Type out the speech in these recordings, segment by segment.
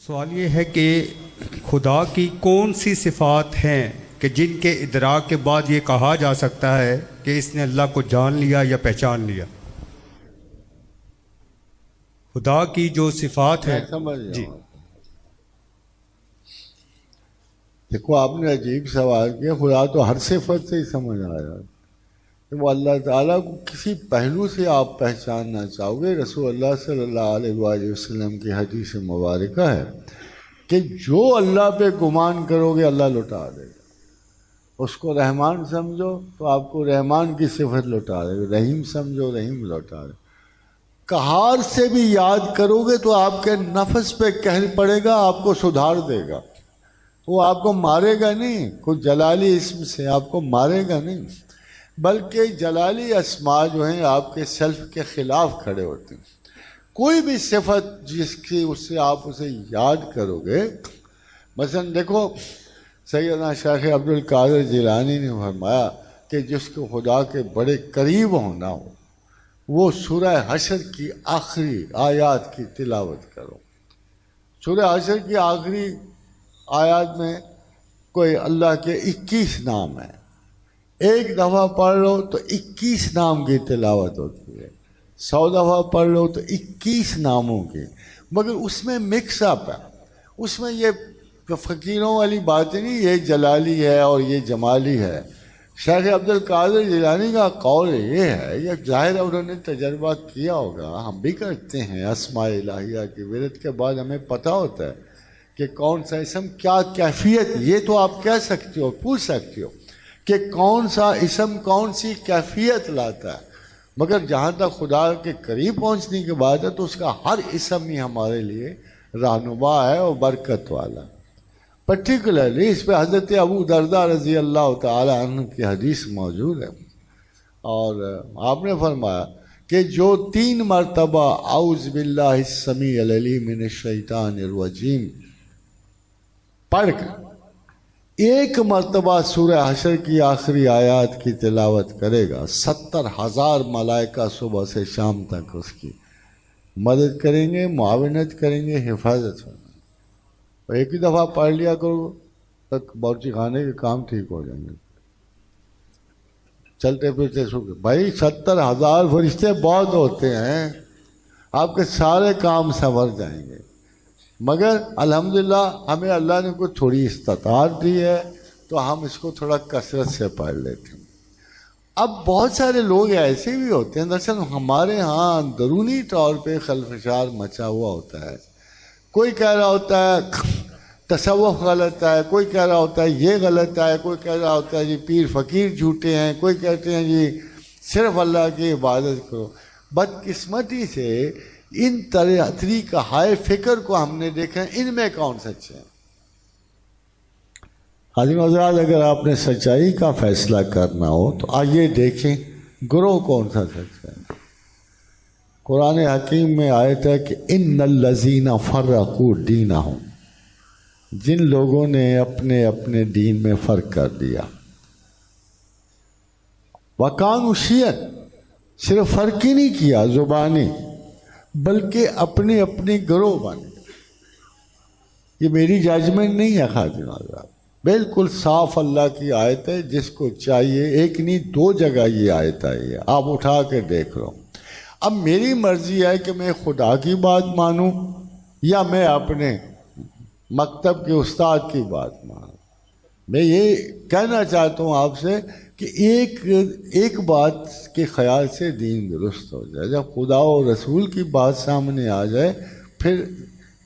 سوال یہ ہے کہ خدا کی کون سی صفات ہیں کہ جن کے ادراک کے بعد یہ کہا جا سکتا ہے کہ اس نے اللہ کو جان لیا یا پہچان لیا؟ خدا کی جو صفات ہیں جی دیکھو، آپ نے عجیب سوال کیا. خدا تو ہر صفت سے ہی سمجھ آیا کہ وہ اللہ تعالیٰ کو کسی پہلو سے آپ پہچاننا چاہو گے. رسول اللہ صلی اللہ علیہ وآلہ وسلم کی حدیث مبارکہ ہے کہ جو اللہ پہ گمان کرو گے اللہ لوٹا دے گا. اس کو رحمان سمجھو تو آپ کو رحمان کی صفت لوٹا دے گا. رحیم سمجھو رحیم لوٹا دے گا. قہار سے بھی یاد کرو گے تو آپ کے نفس پہ قہر پڑے گا، آپ کو سدھار دے گا. وہ آپ کو مارے گا نہیں، کوئی جلالی اسم سے آپ کو مارے گا نہیں، بلکہ جلالی اسماء جو ہیں آپ کے سیلف کے خلاف کھڑے ہوتے ہیں. کوئی بھی صفت جس کی اس سے آپ اسے یاد کرو گے، مثلا دیکھو سیدنا شیخ عبد القادر جیلانی نے فرمایا کہ جس کو خدا کے بڑے قریب ہونا ہو وہ سورہ حشر کی آخری آیات کی تلاوت کرو. سورہ حشر کی آخری آیات میں کوئی اللہ کے 21 نام ہیں. ایک دفعہ پڑھ لو تو 21 نام کی تلاوت ہوتی ہے. 100 دفعہ پڑھ لو تو 21 ناموں کی، مگر اس میں مکس اپ ہے. اس میں یہ فقیروں والی بات نہیں، یہ جلالی ہے اور یہ جمالی ہے. شیخ عبد القادر جیلانی کا قول یہ ہے، یہ ظاہر انہوں نے تجربہ کیا ہوگا، ہم بھی کرتے ہیں. اسماء الہیہ کی ورد کے بعد ہمیں پتہ ہوتا ہے کہ کون سا اسم کیا کیفیت، یہ تو آپ کہہ سکتے ہو، پوچھ سکتے ہو کہ کون سا اسم کون سی کیفیت لاتا ہے. مگر جہاں تک خدا کے قریب پہنچنے کی بات ہے تو اس کا ہر اسم ہی ہمارے لیے رہنما ہے اور برکت والا. پرٹیکولرلی اس پہ حضرت ابو درداء رضی اللہ تعالی عنہ کی حدیث موجود ہے، اور آپ نے فرمایا کہ جو 3 مرتبہ اعوذ باللہ السمیع العلیم من الشیطان الرجیم پڑھ کر 1 مرتبہ سورہ حشر کی آخری آیات کی تلاوت کرے گا، 70,000 ملائکہ صبح سے شام تک اس کی مدد کریں گے، معاونت کریں گے، حفاظت کریں گے. اور ایک ہی دفعہ پڑھ لیا کرو تک باورچی خانے کے کام ٹھیک ہو جائیں گے. چلتے پھرتے سوکھے بھائی 70,000 فرشتے بہت ہوتے ہیں، آپ کے سارے کام سنور جائیں گے. مگر الحمدللہ ہمیں اللہ نے کوئی تھوڑی استطاعت دی ہے تو ہم اس کو تھوڑا کثرت سے پڑھ لیتے ہیں. اب بہت سارے لوگ ایسے بھی ہوتے ہیں، دراصل ہمارے ہاں اندرونی طور پہ خلفشار مچا ہوا ہوتا ہے. کوئی کہہ رہا ہوتا ہے تصوف غلط ہے، کوئی کہہ رہا ہوتا ہے یہ غلط ہے، کوئی کہہ رہا ہوتا ہے جی پیر فقیر جھوٹے ہیں، کوئی کہتے ہیں جی صرف اللہ کی عبادت کرو. بدقسمتی سے ان طریقہ ہائے فکر کو ہم نے دیکھا ہے، ان میں کون سچے ہیں؟ حاضرین حضرات، اگر آپ نے سچائی کا فیصلہ کرنا ہو تو آئیے دیکھیں گروہ کون سا سچا ہے. قرآن حکیم میں آیت ہے کہ ان الذین فرقوا دینہم، جن لوگوں نے اپنے اپنے دین میں فرق کر دیا. وکانوا شیعا، صرف فرق ہی نہیں کیا زبانی بلکہ اپنے اپنے گروہ بنے. یہ میری ججمنٹ نہیں ہے خاتون حضرات، بالکل صاف اللہ کی آیت ہے. جس کو چاہیے، ایک نہیں 2 جگہ یہ آیت آئی ہے، آپ اٹھا کے دیکھ لو. اب میری مرضی ہے کہ میں خدا کی بات مانوں یا میں اپنے مکتب کے استاد کی بات مانوں. میں یہ کہنا چاہتا ہوں آپ سے کہ ایک بات کے خیال سے دین درست ہو جائے. جب خدا و رسول کی بات سامنے آ جائے پھر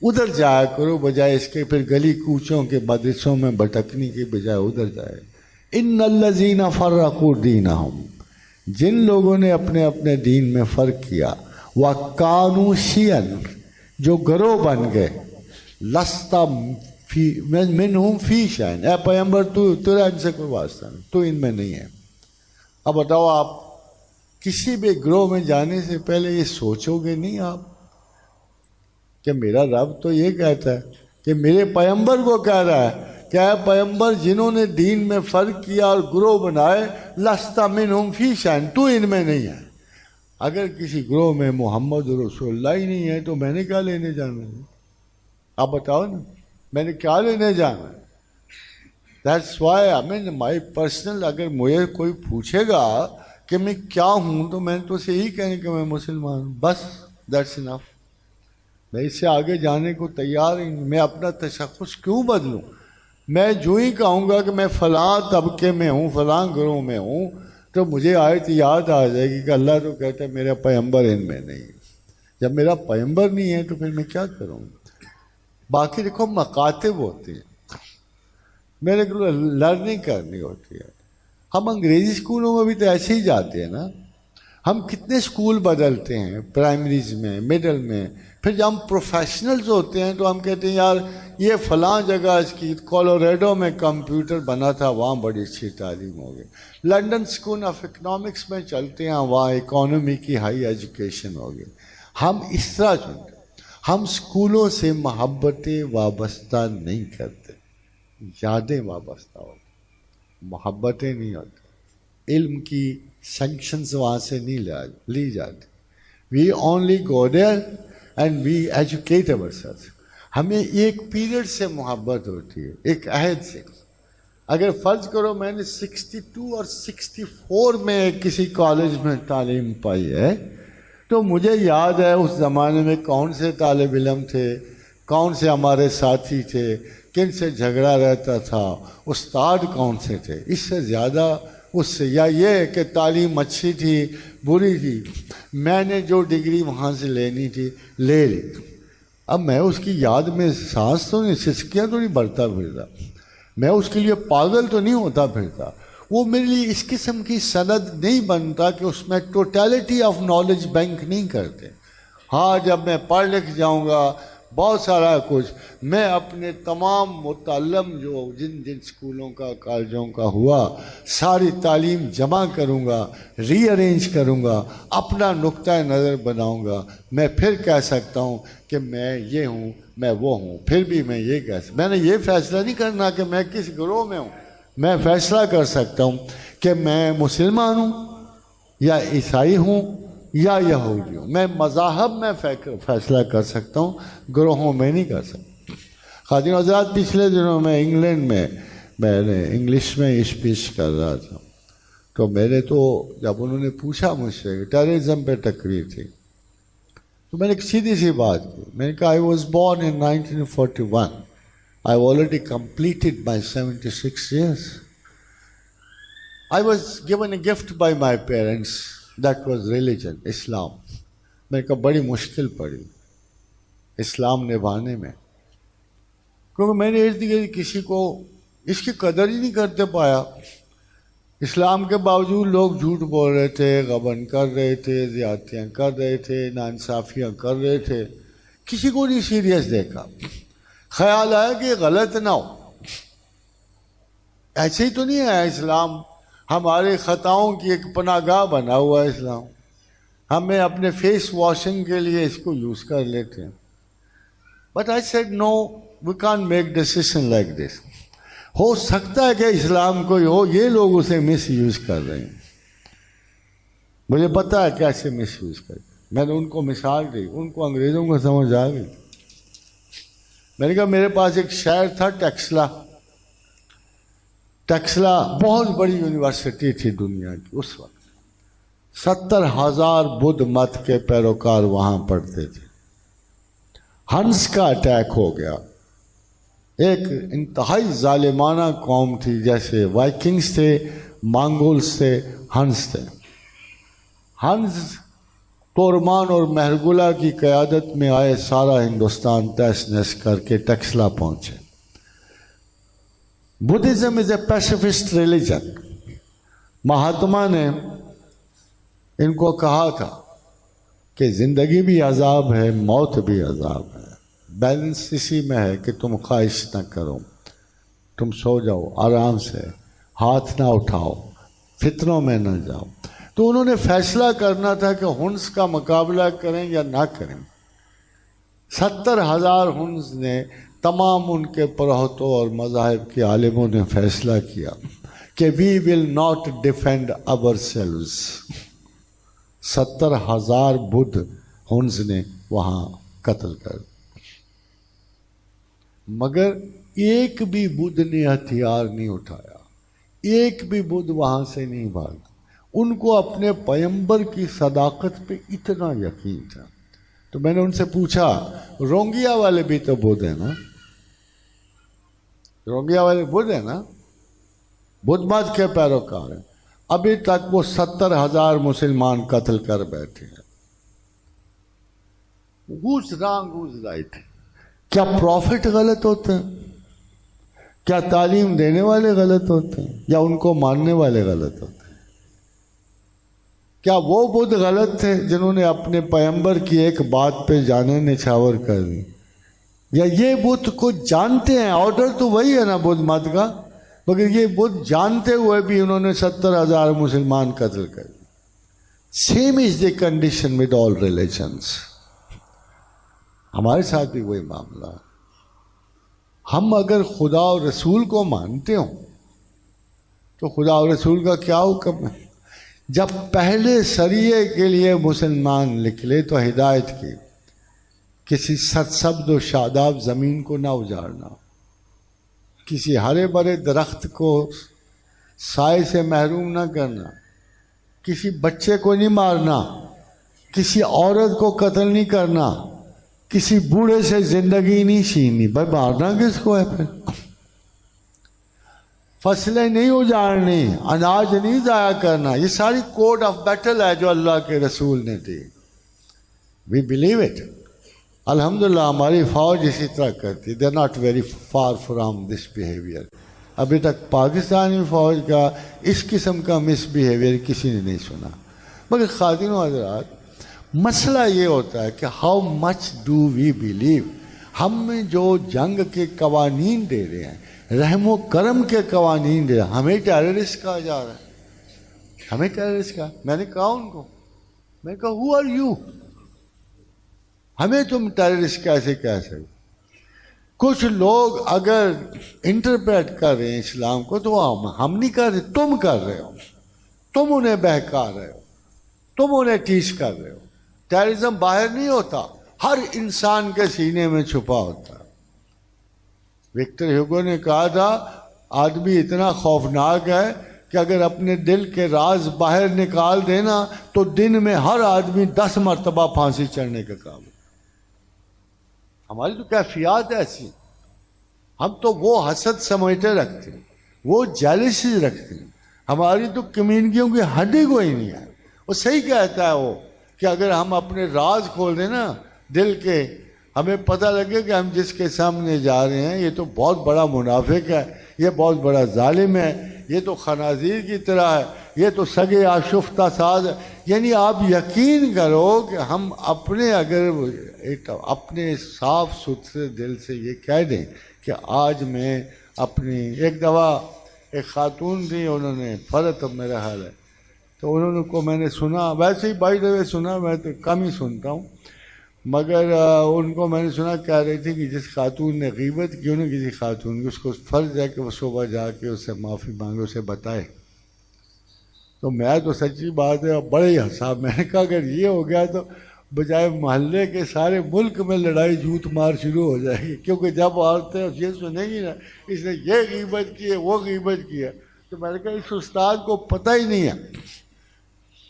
ادھر جایا کرو، بجائے اس کے پھر گلی کوچوں کے مدرسوں میں بھٹکنے کی بجائے ادھر جائے. ان الذین فرقوا دینہم، جن لوگوں نے اپنے اپنے دین میں فرق کیا. وَكَانُوا شِيَعًا، جو گروہ بن گئے. لَسْتَ مِنْهُمْ فِي شَيْءٍ، اے پیغمبر تیرا ان سے کوئی واسطہ نہیں، تو ان میں نہیں ہے. اب بتاؤ، آپ کسی بھی گروہ میں جانے سے پہلے یہ سوچو گے نہیں آپ کہ میرا رب تو یہ کہتا ہے کہ میرے پیغمبر کو کہہ رہا ہے کہ اے پیغمبر جنہوں نے دین میں فرق کیا اور گروہ بنائے، لست منہم فی شیء، تو ان میں نہیں ہے. اگر کسی گروہ میں محمد رسول اللہ ہی نہیں ہے تو میں نے کیا لینے جانا ہے؟ آپ بتاؤ نا میں نے کیا لینے جانا ہے. That's why I mean my personal, اگر مجھے کوئی پوچھے گا کہ میں کیا ہوں تو میں تو اسے یہی کہنے کہ میں مسلمان ہوں، بس دیٹس انف. میں اس سے آگے جانے کو تیار ہی نہیں. میں اپنا تشخص کیوں بدلوں؟ میں جو ہی کہوں گا کہ میں فلاں طبقے میں ہوں، فلاں گروہ میں ہوں، تو مجھے آیت یاد آ جائے گی کہ اللہ تو کہتا ہے میرا پیغمبر ان میں نہیں. جب میرا پیغمبر نہیں ہے تو پھر میں کیا کروں؟ باقی دیکھو مکاتب ہوتی ہیں، میرے کو لرننگ کرنی ہوتی ہے. ہم انگریزی اسکولوں میں بھی تو ایسے ہی جاتے ہیں نا. ہم کتنے اسکول بدلتے ہیں، پرائمریز میں، مڈل میں. پھر جب ہم پروفیشنلز ہوتے ہیں تو ہم کہتے ہیں یار یہ فلاں جگہ اس کی کولوریڈو میں کمپیوٹر بنا تھا، وہاں بڑی اچھی تعلیم ہو گئی. لنڈن اسکول آف اکنامکس میں چلتے ہیں، وہاں اکانومی کی ہائی ایجوکیشن ہو گئی. ہم اس طرح چنتے، ہم اسکولوں سے محبتیں وابستہ نہیں کرتے، یادیں وابستہ ہوتی، محبتیں نہیں ہوتی. علم کی سینکشنز وہاں سے نہیں لی جاتی. We only go there and we educate our self. ہمیں ایک پیریڈ سے محبت ہوتی ہے، ایک عہد سے. اگر فرض کرو میں نے 62 اور 64 میں کسی کالج میں تعلیم پائی ہے تو مجھے یاد ہے اس زمانے میں کون سے طالب علم تھے، کون سے ہمارے ساتھی تھے، کن سے جھگڑا رہتا تھا، استاد کون سے تھے. اس سے زیادہ اس سے یا یہ کہ تعلیم اچھی تھی بری تھی، میں نے جو ڈگری وہاں سے لینی تھی لے لی. اب میں اس کی یاد میں سانس تو نہیں، سسکیاں تو نہیں بھرتا پھرتا، میں اس کے لیے پاگل تو نہیں ہوتا پھرتا. وہ میرے لیے اس قسم کی سند نہیں بنتا کہ اس میں ٹوٹیلٹی آف نالج بینک نہیں کرتے. ہاں جب میں پڑھ لکھ جاؤں گا بہت سارا کچھ، میں اپنے تمام متعلم جو جن اسکولوں کا کالجوں کا ہوا ساری تعلیم جمع کروں گا، ری ارینج کروں گا، اپنا نقطۂ نظر بناؤں گا. میں پھر کہہ سکتا ہوں کہ میں یہ ہوں، میں وہ ہوں. پھر بھی میں یہ میں نے یہ فیصلہ نہیں کرنا کہ میں کس گروہ میں ہوں. میں فیصلہ کر سکتا ہوں کہ میں مسلمان ہوں یا عیسائی ہوں یا یہودی ہوں. میں مذاہب میں فیصلہ کر سکتا ہوں، گروہوں میں نہیں کر سکتا. خادم حضرات پچھلے دنوں میں انگلینڈ میں نے انگلش میں اسپیچ کر رہا تھا تو میرے تو جب انہوں نے پوچھا مجھ سے کہ ٹیررزم پہ تقریر تھی تو میں نے ایک سیدھی سی بات کی. میں نے کہا I was born in 1941. I've already completed my 76 years. I was given a gift by my parents. That was religion, Islam. میں نے کہا بڑی مشکل پڑی اسلام نبھانے میں، کیونکہ میں نے ارد گرد کسی کو اس کی قدر ہی نہیں کرتے پایا. اسلام کے باوجود لوگ جھوٹ بول رہے تھے، غبن کر رہے تھے، زیادتیاں کر رہے تھے، ناانصافیاں کر رہے تھے. کسی کو نہیں سیریس دیکھا. خیال آیا کہ یہ غلط نہ ہو. ایسے ہی تو نہیں ہے اسلام، ہمارے خطاؤں کی ایک پناہ گاہ بنا ہوا ہے اسلام. ہمیں اپنے فیس واشنگ کے لیے اس کو یوز کر لیتے ہیں. But I said no, we can't make decision like this. ہو سکتا ہے کہ اسلام کو یہ لوگ اسے مس یوز کر رہے ہیں. مجھے پتا ہے کیسے مس یوز کر. میں نے ان کو مثال دی، ان کو انگریزوں کو سمجھ آ گئی. میں نے کہا میرے پاس ایک شہر تھا ٹیکسلا. ٹیکسلا بہت بڑی یونیورسٹی تھی دنیا کی اس وقت. 70,000 بدھ مت کے پیروکار وہاں پڑھتے تھے. ہنس کا اٹیک ہو گیا. ایک انتہائی ظالمانہ قوم تھی، جیسے وائکنگز تھے، مانگولز تھے، ہنس تھے. ہنس تورمان اور مہرگلا کی قیادت میں آئے، سارا ہندوستان تہس نہس کر کے ٹیکسلا پہنچے. بدھزم از اے پیسیفسٹ ریلیجن. مہاتما نے ان کو کہا تھا کہ زندگی بھی عذاب ہے، موت بھی عذاب ہے. بیلنس اسی میں ہے کہ تم خواہش نہ کرو، تم سو جاؤ آرام سے، ہاتھ نہ اٹھاؤ، فتنوں میں نہ جاؤ. تو انہوں نے فیصلہ کرنا تھا کہ ہنس کا مقابلہ کریں یا نہ کریں. 70,000 ہنس نے، تمام ان کے پروہتوں اور مذاہب کے عالموں نے فیصلہ کیا کہ we will not defend ourselves. 70,000 بدھ ہنس نے وہاں قتل کر. مگر ایک بھی بدھ نے ہتھیار نہیں اٹھایا، ایک بھی بدھ وہاں سے نہیں بھاگا۔ ان کو اپنے پیمبر کی صداقت پہ اتنا یقین تھا۔ تو میں نے ان سے پوچھا رونگیا والے بھی تو بدھ ہیں نا، رونگیا والے بدھ ہیں نا، بدھ مت کے پیروکار ہیں، ابھی تک وہ 70,000 مسلمان قتل کر بیٹھے ہیں۔ who's wrong, who's right؟ کیا پروفٹ غلط ہوتے ہیں؟ کیا تعلیم دینے والے غلط ہوتے ہیں یا ان کو ماننے والے غلط ہوتے ہیں؟ کیا وہ بدھ غلط تھے جنہوں نے اپنے پیمبر کی ایک بات پہ جانے نچھاور کر دی، یا یہ بدھ کو جانتے ہیں؟ آرڈر تو وہی ہے نا بدھ مت کا، مگر یہ بدھ جانتے ہوئے بھی انہوں نے 70,000 مسلمان قتل کر دی۔ Same is the condition with all religions. ہمارے ساتھ بھی وہی معاملہ ہے۔ ہم اگر خدا اور رسول کو مانتے ہوں تو خدا اور رسول کا کیا حکم ہے؟ جب پہلے سریے کے لیے مسلمان نکلے تو ہدایت کی کسی سرسبز و شاداب زمین کو نہ اجاڑنا، کسی ہرے بھرے درخت کو سائے سے محروم نہ کرنا، کسی بچے کو نہیں مارنا، کسی عورت کو قتل نہیں کرنا، کسی بوڑھے سے زندگی نہیں چھیننی۔ بھائی مارنا کس کو ہے پھر؟ فصلیں نہیں اجاڑنی، اناج نہیں ضائع کرنا، یہ ساری کوڈ آف بیٹل ہے جو اللہ کے رسول نے دی۔ We believe it. الحمدللہ ہماری فوج اسی طرح کرتی، they are not very far from this behaviour. ابھی تک پاکستانی فوج کا اس قسم کا مس بیہیویئر کسی نے نہیں سنا۔ مگر خواتین و حضرات، مسئلہ یہ ہوتا ہے کہ how much do we believe. ہم میں جو جنگ کے قوانین دے رہے ہیں، رحم و کرم کے قوانین دے رہے ہیں، ہمیں ٹیررسٹ کہا جا رہا ہے، ہمیں ٹیررسٹ کہا۔ میں نے کہا ان کو، میں نے کہا ہو آر یو؟ ہمیں تم ٹیررسٹ کیسے کہہ سکتے؟ کچھ لوگ اگر انٹرپریٹ کر رہے ہیں اسلام کو تو ہم نہیں کر رہے، تم کر رہے ہو، تم انہیں بہکا رہے ہو، تم انہیں ٹیچ کر رہے ہو۔ ٹیررزم باہر نہیں ہوتا، ہر انسان کے سینے میں چھپا ہوتا ہے۔ وکٹر ہیوگو نے کہا تھا آدمی اتنا خوفناک ہے کہ اگر اپنے دل کے راز باہر نکال دینا تو دن میں ہر آدمی 10 مرتبہ پھانسی چڑھنے کا کام ہے۔ ہماری تو کیفیات ایسی، ہم تو وہ حسد سمجھتے رکھتے ہیں، وہ جیلسی رکھتے ہیں، ہماری تو کمینگیوں کی ہڈی کوئی نہیں ہے۔ وہ صحیح کہتا ہے وہ کہ اگر ہم اپنے راز کھول دیں نا دل کے، ہمیں پتہ لگے کہ ہم جس کے سامنے جا رہے ہیں یہ تو بہت بڑا منافق ہے، یہ بہت بڑا ظالم ہے، یہ تو خنازیر کی طرح ہے، یہ تو سگے آشفتہ ساز ہے۔ یعنی آپ یقین کرو کہ ہم اپنے اگر اپنے صاف ستھرے دل سے یہ کہہ دیں کہ آج میں اپنی ایک دفعہ ایک خاتون تھی، انہوں نے فرت میرا حال ہے، تو انہوں کو میں نے سنا، ویسے ہی بائی دفعہ سنا، میں تو کم ہی سنتا ہوں، مگر ان کو میں نے سنا کہہ رہی تھی کہ جس خاتون نے غیبت کی انہوں کسی خاتون کی، اس کو فرض ہے کہ وہ صبح جا کے اس سے معافی مانگے، اسے بتائے۔ تو میں تو سچی بات ہے بڑے ہی ہنسا، میں نے کہا اگر یہ ہو گیا تو بجائے محلے کے سارے ملک میں لڑائی جھوٹ مار شروع ہو جائے گی، کیونکہ جب عورتیں یہ سنیں گی نا اس نے یہ غیبت کی ہے وہ غیبت کی ہے، تو میں نے کہا اس استاد کو پتہ ہی نہیں ہے،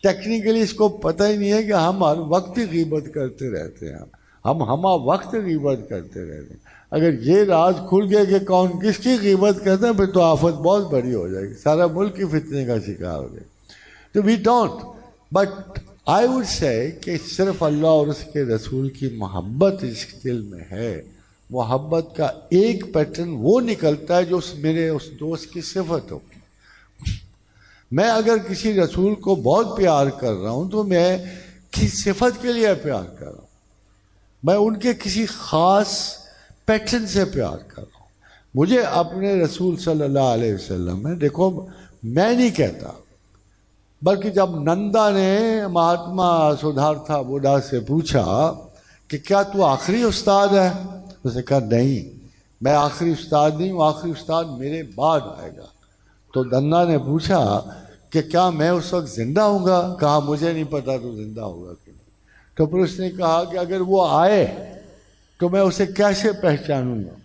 ٹیکنیکلی اس کو پتہ ہی نہیں ہے کہ ہم ہر وقت ہی غیبت کرتے رہتے ہیں، ہم ہما وقت غیبت کرتے رہتے ہیں۔ اگر یہ راز کھل گیا کہ کون کس کی غیبت کرتا ہے پھر تو آفت بہت بڑی ہو جائے گی، سارا ملک کی فتنے کا شکار ہو جائے گا۔ تو we don't, but I would say کہ صرف اللہ اور اس کے رسول کی محبت اس دل میں ہے۔ محبت کا ایک پیٹرن وہ نکلتا ہے جو میرے اس دوست کی صفت ہو۔ میں اگر کسی رسول کو بہت پیار کر رہا ہوں تو میں کسی صفت کے لیے پیار کر رہا ہوں، میں ان کے کسی خاص پیٹرن سے پیار کر رہا ہوں۔ مجھے اپنے رسول صلی اللہ علیہ وسلم میں دیکھو، میں نہیں کہتا، بلکہ جب نندا نے مہاتما سدھارتھا بوڈھا سے پوچھا کہ کیا تو آخری استاد ہے، اس نے کہا نہیں، میں آخری استاد نہیں ہوں، آخری استاد میرے بعد آئے گا۔ تو نندا نے پوچھا کہ کیا میں اس وقت زندہ ہوں گا؟ کہا مجھے نہیں پتا تو زندہ ہوگا کہ نہیں۔ تو پھر اس نے کہا کہ اگر وہ آئے تو میں اسے کیسے پہچانوں گا؟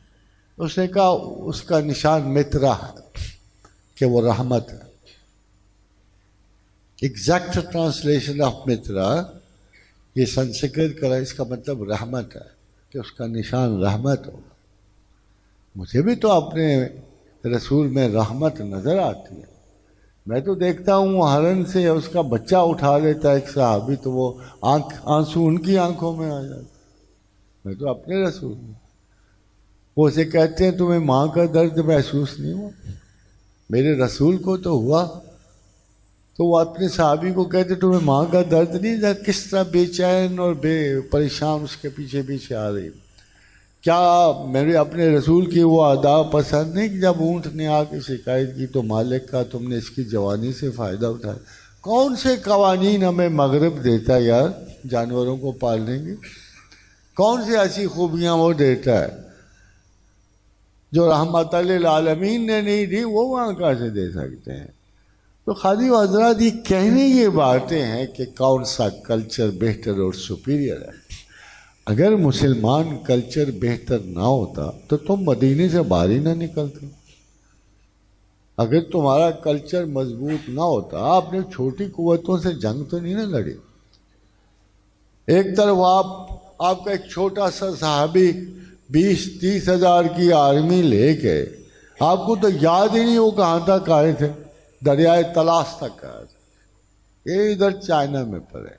اس نے کہا اس کا نشان مترا ہے کہ وہ رحمت ہے. ایگزیکٹ ٹرانسلیشن آف مترا یہ سنسکرت کا اس کا مطلب رحمت ہے کہ اس کا نشان رحمت ہو. مجھے بھی تو اپنے رسول میں رحمت نظر آتی ہے. میں تو دیکھتا ہوں ہرن سے اس کا بچہ اٹھا لیتا ہے ایک صحابی تو وہ آنسو ان کی آنکھوں میں آ جاتا. میں تو اپنے رسول میں وہ اسے کہتے ہیں تمہیں ماں کا درد محسوس نہیں ہوا؟ میرے رسول کو تو ہوا. تو وہ اپنے صحابی کو کہتے تمہیں ماں کا درد نہیں تھا؟ کس طرح بے چین اور بے پریشان اس کے پیچھے پیچھے آ رہی. کیا میرے اپنے رسول کی وہ ادا پسند نہیں کہ جب اونٹ نے آ کے شکایت کی تو مالک کا تم نے اس کی جوانی سے فائدہ اٹھایا؟ کون سے قوانین ہمیں مغرب دیتا ہے یار جانوروں کو پالنے کی؟ کون سی ایسی خوبیاں وہ دیتا ہے جو رحمت للعالمین نے نہیں دی؟ وہ وہاں کہاں سے دے سکتے ہیں؟ تو خادی و حضرات یہ کہنے یہ باتیں ہیں کہ کون سا کلچر بہتر اور سپیریئر ہے. اگر مسلمان کلچر بہتر نہ ہوتا تو تم مدینے سے باہر ہی نہ نکلتے. اگر تمہارا کلچر مضبوط نہ ہوتا آپ نے چھوٹی قوتوں سے جنگ تو نہیں نہ لڑی. ایک طرف آپ کا ایک چھوٹا سا صحابی 20-30 ہزار کی آرمی لے کے آپ کو تو یاد ہی نہیں وہ کہاں تک آئے تھے. دریائے طلاس تک آیا تھا. یہ ادھر چائنا میں پڑے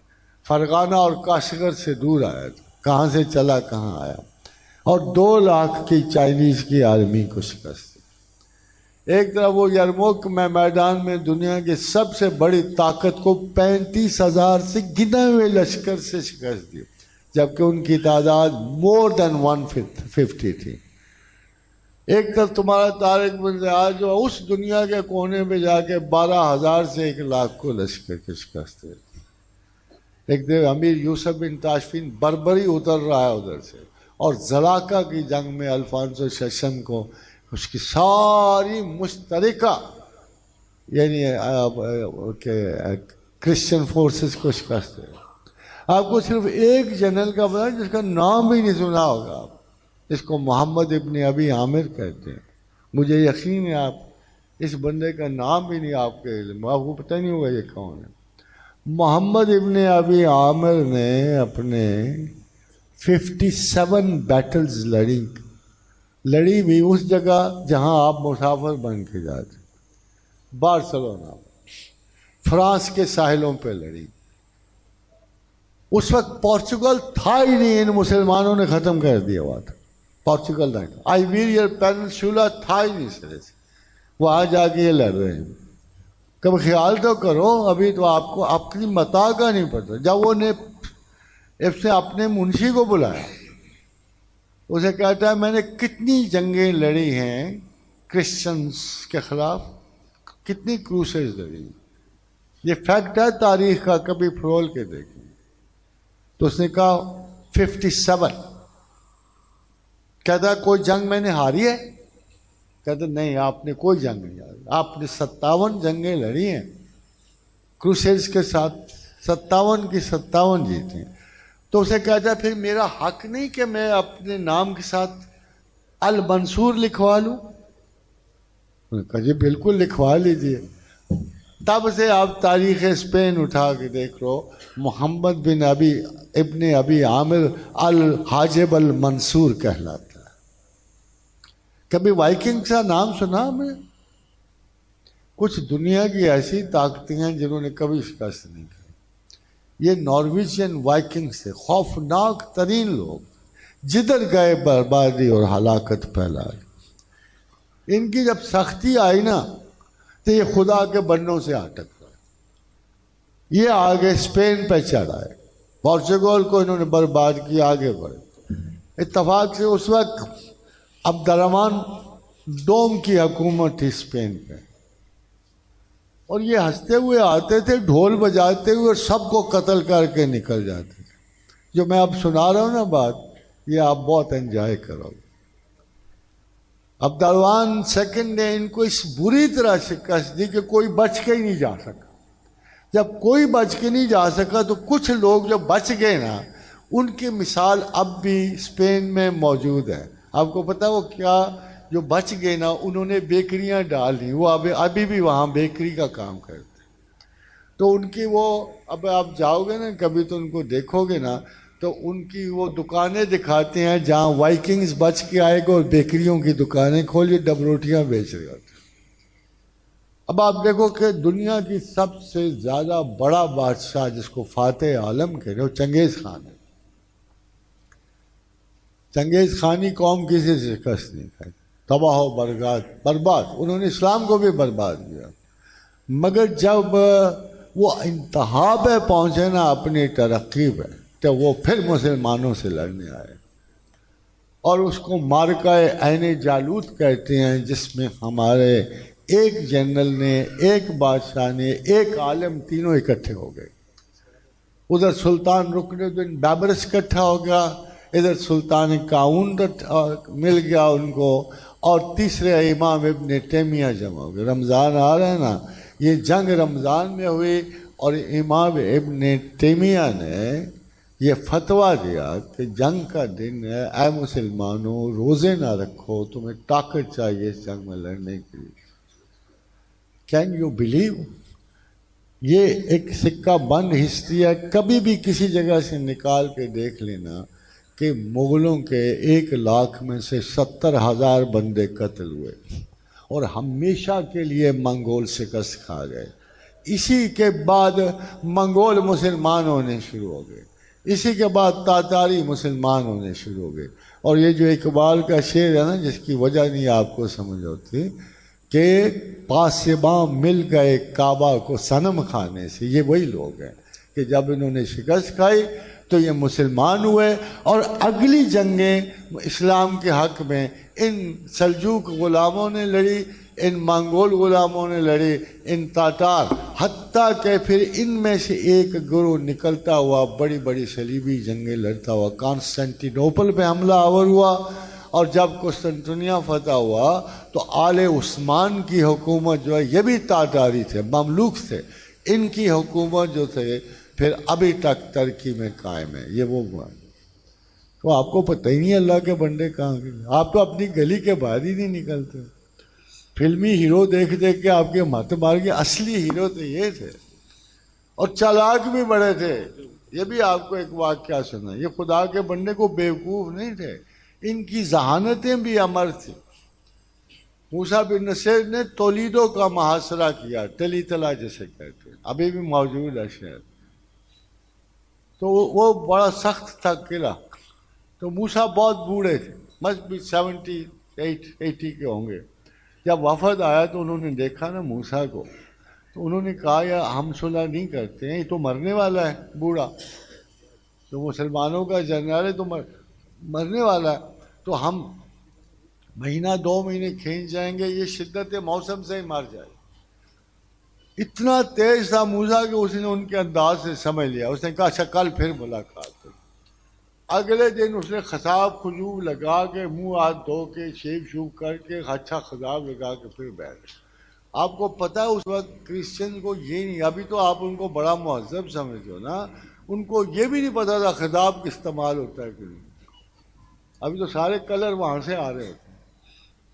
فرغانہ اور کاشغر سے دور آیا تھا. کہاں سے چلا کہاں آیا. اور 2 لاکھ کی چائنیز کی آرمی کو شکست. ایک طرف وہ یرموک میں میدان میں دنیا کی سب سے بڑی طاقت کو 35,000 سے گنے ہوئے لشکر سے شکست دی جبکہ ان کی تعداد more than 150 تھی. ایک طرف تمہارا طارق بن زیاد جو اس دنیا کے کونے پہ جا کے 12,000 سے 1 لاکھ کو لشکر کی شکست دے. ایک دیر امیر یوسف بن تاشفین بربری اتر رہا ہے ادھر سے اور زلاکا کی جنگ میں الفانسو ششم کو اس کی ساری مشترکہ یعنی کرسچن فورسز کو شکست دے. آپ کو صرف ایک جنرل کا پتا جس کا نام بھی نہیں سنا ہوگا آپ. اس کو محمد ابن ابی عامر کہتے ہیں. مجھے یقین ہے آپ اس بندے کا نام بھی نہیں آپ کے علم آپ کو پتہ نہیں ہوگا یہ کون ہے. محمد ابن ابی عامر نے اپنے 57 بیٹلز لڑی بھی اس جگہ جہاں آپ مسافر بن کے جاتے. بارسلونا فرانس کے ساحلوں پہ لڑی. اس وقت پورچگل تھا ہی نہیں. ان مسلمانوں نے ختم کر دیا ہوا تھا. پورچگل نہیں تھا. آئیبیرین پیننسولا تھا ہی نہیں سرے سے. وہاں جا کے یہ لڑ رہے ہیں. کبھی خیال تو کرو ابھی تو آپ کو اپنی متا کا نہیں پتا. جب وہ نے اس نے اپنے منشی کو بلایا اسے کہتا ہے میں نے کتنی جنگیں لڑی ہیں کرسچنس کے خلاف کتنی کروسیز لڑی. یہ فیکٹ ہے تاریخ کا کبھی فرول کے دیکھیں. تو اس نے کہا 57. کہتا ہے کوئی جنگ میں نے ہاری ہے؟ کہتے نہیں آپ نے کوئی جنگ نہیں ہاری. آپ نے 57 جنگیں لڑی ہیں کروسیڈز کے ساتھ 57 کی 57 جیتی. تو اسے کہتا ہے پھر میرا حق نہیں کہ میں اپنے نام کے ساتھ المنصور لکھوا لوں؟ کہا جی بالکل لکھوا لیجیے. تب سے آپ تاریخ اسپین اٹھا کے دیکھ لو محمد بن ابن ابی عامر الحاجب المنصور کہلاتا ہے. کبھی وائکنگ کا نام سنا ہم نے؟ کچھ دنیا کی ایسی طاقتیں ہیں جنہوں نے کبھی شکست نہیں کی. یہ نارویجین وائکنگ سے خوفناک ترین لوگ جدھر گئے بربادی اور ہلاکت پھیلائی. ان کی جب سختی آئی نا تو یہ خدا کے بندوں سے اٹک گئے. یہ آگے اسپین پہ چڑھائے. پورچگل کو انہوں نے برباد کیا. آگے بڑھے. اتفاق سے اس وقت عبد الرحمن دوم کی حکومت تھی اسپین پہ اور یہ ہنستے ہوئے آتے تھے ڈھول بجاتے ہوئے اور سب کو قتل کر کے نکل جاتے تھے. جو میں اب سنا رہا ہوں نا بات یہ آپ بہت انجوائے کرو گے. عبد الرحمن سیکنڈ نے ان کو اس بری طرح شکست دی کہ کوئی بچ کے ہی نہیں جا سکا. جب کوئی بچ کے نہیں جا سکا تو کچھ لوگ جو بچ گئے نا ان کی مثال اب بھی اسپین میں موجود ہے. آپ کو پتہ وہ کیا جو بچ گئے نا انہوں نے بیکریاں ڈال دی، وہ ابھی بھی وہاں بیکری کا کام کرتے. تو ان کی وہ اب آپ جاؤ گے نا کبھی تو ان کو دیکھو گے نا تو ان کی وہ دکانیں دکھاتے ہیں جہاں وائکنگز بچ کے آئے گا اور بیکریوں کی دکانیں کھولی ڈب روٹیاں بیچ رہے ہوتے. اب آپ دیکھو کہ دنیا کی سب سے زیادہ بڑا بادشاہ جس کو فاتح عالم کہہ رہے ہو چنگیز خان ہے. چنگیز خانی قوم کسی سے شکست نہیں کھائی، تباہ و برباد، انہوں نے اسلام کو بھی برباد کیا. مگر جب وہ انتہا پہ پہنچے نا اپنی ترقی پہ تو وہ پھر مسلمانوں سے لڑنے آئے، اور اس کو مارکہ عین جالوت کہتے ہیں، جس میں ہمارے ایک جنرل نے، ایک بادشاہ نے، ایک عالم، تینوں اکٹھے ہو گئے. ادھر سلطان رکن الدین بابرس اکٹھا ہو گیا، ادھر سلطان کاؤن مل گیا ان کو، اور تیسرے امام ابن تیمیہ جمع ہو گئے. رمضان آ رہا ہے نا، یہ جنگ رمضان میں ہوئی، اور امام ابن تیمیہ نے یہ فتویٰ دیا کہ جنگ کا دن ہے، اے مسلمانوں روزے نہ رکھو، تمہیں طاقت چاہیے اس جنگ میں لڑنے کے لیے. Can you believe? یہ ایک سکہ بند ہسٹری ہے، کبھی بھی کسی جگہ سے نکال کے دیکھ لینا کہ مغلوں کے 1,00,000 میں سے 70,000 بندے قتل ہوئے اور ہمیشہ کے لیے منگول شکست کھا گئے. اسی کے بعد منگول مسلمان ہونے شروع ہو گئے، اسی کے بعد تاتاری مسلمان ہونے شروع ہو گئے. اور یہ جو اقبال کا شعر ہے نا، جس کی وجہ نہیں آپ کو سمجھ ہوتی کہ پاسباں مل گئے کعبہ کو صنم کھانے سے، یہ وہی لوگ ہیں کہ جب انہوں نے شکست کھائی تو یہ مسلمان ہوئے، اور اگلی جنگیں اسلام کے حق میں ان سلجوق غلاموں نے لڑی، ان منگول غلاموں نے لڑی، ان تاتار، حتیٰ کہ پھر ان میں سے ایک گروہ نکلتا ہوا بڑی بڑی صلیبی جنگیں لڑتا ہوا کانسٹینٹینوپل پہ حملہ آور ہوا. اور جب قسطنطنیہ فتح ہوا تو آل عثمان کی حکومت جو ہے یہ بھی تاتاری تھے، مملوک تھے، ان کی حکومت جو تھے پھر ابھی تک ترکی میں قائم ہے. یہ وہ ہوا تو آپ کو پتہ ہی نہیں اللہ کے بندے کہاں گئے. آپ تو اپنی گلی کے باہر ہی نہیں نکلتے. فلمی ہیرو دیکھ دیکھ کے آپ کے مت مار کے، اصلی ہیرو تو یہ تھے، اور چالاک بھی بڑے تھے. یہ بھی آپ کو ایک واقعہ سنا، یہ خدا کے بندے کو بیوقوف نہیں تھے، ان کی ذہانتیں بھی امر تھیں. موسیٰ بن نصیر نے تولیدو کا محاصرہ کیا، تلی تلا جسے کہتے ہیں، ابھی بھی موجود ہے شہر. تو وہ بڑا سخت تھا قلعہ. تو موسیٰ بہت بوڑھے تھے، مست بھی 70-80 کے ہوں گے. جب وفد آیا تو انہوں نے دیکھا نا موسیٰ کو، تو انہوں نے کہا یا ہم صلح نہیں کرتے ہیں، یہ تو مرنے والا ہے بوڑھا، تو مسلمانوں کا جنرل ہے تو مرنے والا ہے، تو ہم مہینہ 2 مہینے کھینچ جائیں گے، یہ شدت موسم سے ہی مر جائے. اتنا تیز تھا موسیٰ کہ اس نے ان کے انداز سے سمجھ لیا. اس نے کہا اچھا کل پھر ملاقات ہو. اگلے دن اس نے خطاب خجوب لگا کے، منہ ہاتھ دھو کے، شیو شوب کر کے، اچھا خطاب لگا کے پھر بیٹھ. آپ کو پتہ ہے اس وقت کرسچن کو یہ نہیں، ابھی تو آپ ان کو بڑا مہذب سمجھتے ہو نا، ان کو یہ بھی نہیں پتا تھا خطاب کا استعمال ہوتا ہے کہ نہیں. ابھی تو سارے کلر وہاں سے آ رہے ہوتے ہیں.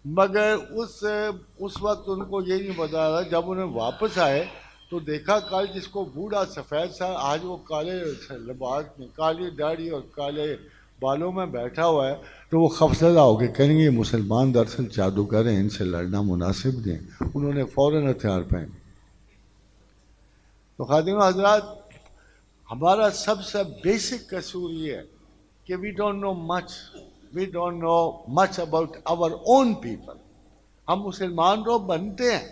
مگر اس وقت ان کو یہ نہیں پتا تھا. جب انہیں واپس آئے تو دیکھا کل جس کو بوڑھا سفید تھا، آج وہ کالے لباس میں، کالی داڑھی اور کالے بالوں میں بیٹھا ہوا ہے. تو وہ خفزدہ ہو کے کہیں گے یہ مسلمان دراصل جادوگر ہیں، ان سے لڑنا مناسب نہیں. انہوں نے فوراً ہتھیار پہنے. تو خادم حضرات، ہمارا سب سے بیسک قصور یہ ہے کہ we don't know much about our own people. ہم مسلمان تو بنتے ہیں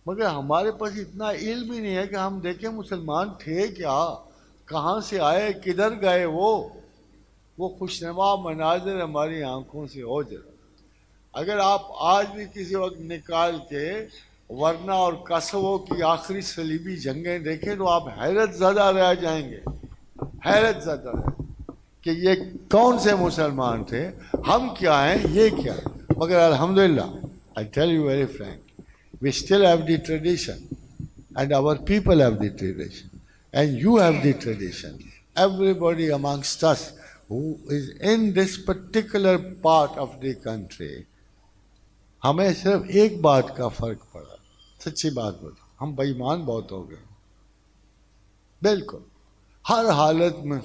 مگر ہمارے پاس اتنا علم ہی نہیں ہے کہ ہم دیکھیں مسلمان تھے کیا، کہاں سے آئے، کدھر گئے. وہ خوشنما مناظر ہماری آنکھوں سے ہو جائے. اگر آپ آج بھی کسی وقت نکال کے ورنہ اور کسووں کی آخری صلیبی جنگیں دیکھیں تو آپ حیرت زدہ رہ جائیں گے، حیرت زدہ کہ یہ کون سے مسلمان تھے، ہم کیا ہیں، یہ کیا ہے. مگر الحمدللہ I tell you very frankly, we still have the tradition and our people have the tradition and you have the tradition. Everybody amongst us who is in this particular part of the country ہمیں صرف ایک بات کا فرق پڑا، سچی بات بتا، ہم بے ایمان بہت ہو گئے، بالکل ہر حالت میں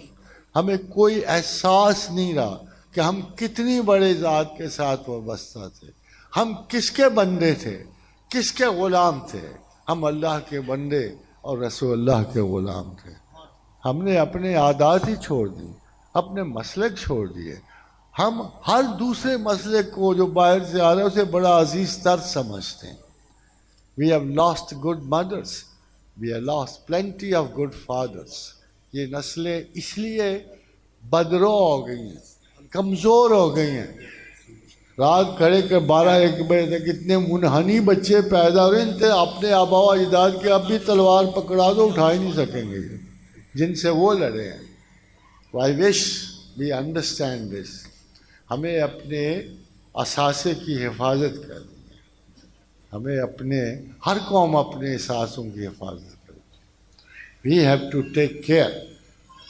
ہمیں کوئی احساس نہیں رہا کہ ہم کتنی بڑے ذات کے ساتھ وابستہ تھے، ہم کس کے بندے تھے، کس کے غلام تھے؟ ہم اللہ کے بندے اور رسول اللہ کے غلام تھے۔ ہم نے اپنے عادات ہی چھوڑ دی، اپنے مسلک چھوڑ دیے، ہم ہر دوسرے مسلک کو جو باہر سے آ رہا ہے اسے بڑا عزیز تر سمجھتے ہیں۔ We have lost good mothers, we have lost plenty of good fathers۔ یہ نسلیں اس لیے بدرو ہو گئی ہیں، کمزور ہو گئی ہیں۔ رات کھڑے کے 12-1 بجے تک اتنے منحنی بچے پیدا ہو رہے ہیں، اپنے آبا و اجداد کے اب بھی تلوار پکڑا دو اٹھا ہی نہیں سکیں گے جن سے وہ لڑے ہیں۔ I wish we understand this۔ ہمیں اپنے اثاثے کی حفاظت کرنی ہے، ہمیں اپنے ہر قوم اپنے اثاثوں کی حفاظت کرنی ہے۔ We have to take care۔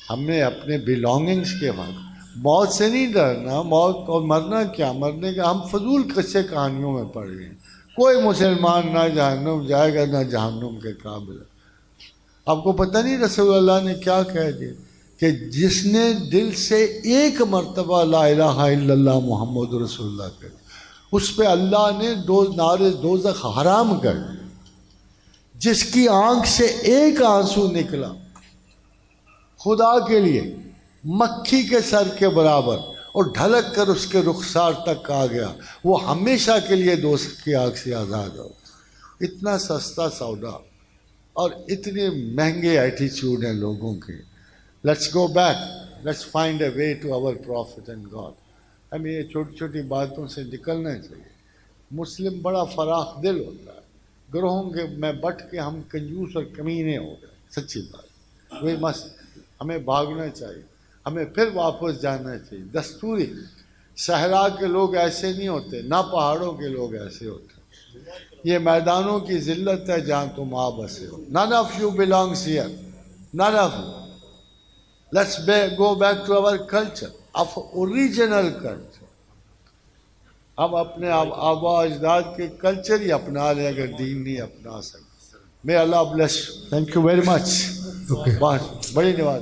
ہم نے اپنے belongings کے حفاظت، موت سے نہیں ڈرنا، موت اور مرنا کیا، مرنے کا ہم فضول قصے کہانیوں میں پڑ گئے ہیں۔ کوئی مسلمان نہ جہنم جائے گا نہ جہنم کے قابل۔ آپ کو پتہ نہیں رسول اللہ نے کیا کہہ دیا کہ جس نے دل سے ایک مرتبہ لا الہ الا اللہ محمد رسول اللہ کہہ دیا، اس پہ اللہ نے 2 نار دوزخ حرام کر دیا۔ جس کی آنکھ سے ایک آنسو نکلا خدا کے لیے مکھی کے سر کے برابر اور ڈھلک کر اس کے رخسار تک آ گیا، وہ ہمیشہ کے لیے دوزخ کی آگ سے آزاد ہو۔ اتنا سستا سودا اور اتنے مہنگے ایٹیچیوڈ ہیں لوگوں کے۔ Let's go back, let's find a way to our prophet and God. ہمیں یہ چھوٹی چھوٹی باتوں سے نکلنا چاہیے۔ مسلم بڑا فراخ دل ہوتا ہے، گروہوں کے میں بٹ کے ہم کنجوس اور کمینے ہو گئے، سچی بات۔ وہی ہمیں بھاگنا چاہیے، ہمیں پھر واپس جانا چاہیے۔ دستوری صحرا کے لوگ ایسے نہیں ہوتے، نہ پہاڑوں کے لوگ ایسے ہوتے۔ یہ میدانوں کی ذلت ہے جہاں تم آ بسے ہو۔ None of you belongs here, none of you۔ Let's go back to our culture, of original culture۔ ہم اپنے آبا اجداد کے کلچر ہی اپنا لیں اگر دین نہیں اپنا سکتے۔ May Allah bless you۔ Thank you very much۔ بڑی نواز۔